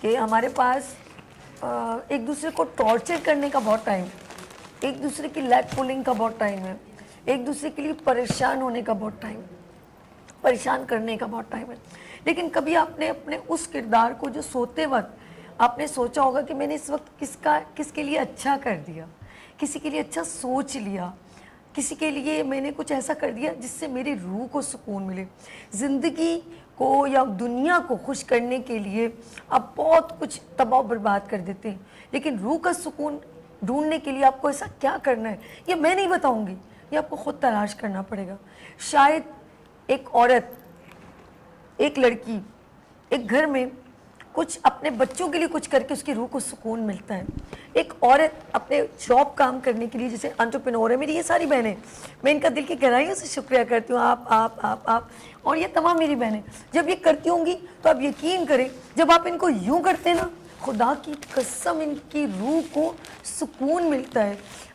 कि हमारे पास एक दूसरे को टॉर्चर करने का बहुत टाइम, एक दूसरे की लेग पुलिंग का बहुत टाइम है, एक दूसरे के लिए परेशान होने का बहुत टाइम, परेशान करने का बहुत टाइम है। लेकिन कभी आपने अपने उस किरदार को जो सोते वक्त आपने सोचा होगा कि मैंने इस वक्त किसके लिए अच्छा कर दिया, किसी के लिए अच्छा सोच लिया, किसी के लिए मैंने कुछ ऐसा कर दिया जिससे मेरी रूह को सुकून मिले। ज़िंदगी को या दुनिया को खुश करने के लिए आप बहुत कुछ तबाह बर्बाद कर देते हैं, लेकिन रूह का सुकून ढूंढने के लिए आपको ऐसा क्या करना है ये मैं नहीं बताऊंगी, ये आपको खुद तलाश करना पड़ेगा। शायद एक औरत, एक लड़की एक घर में कुछ अपने बच्चों के लिए कुछ करके उसकी रूह को सुकून मिलता है। एक औरत अपने जॉब काम करने के लिए, जैसे एंटरप्रेन्योर है मेरी ये सारी बहनें, मैं इनका दिल की गहराइयों से शुक्रिया करती हूँ, आप और ये तमाम मेरी बहनें जब ये करती होंगी तो आप यकीन करें, जब आप इनको यूं करते हैं ना, खुदा की कसम इनकी रूह को सुकून मिलता है।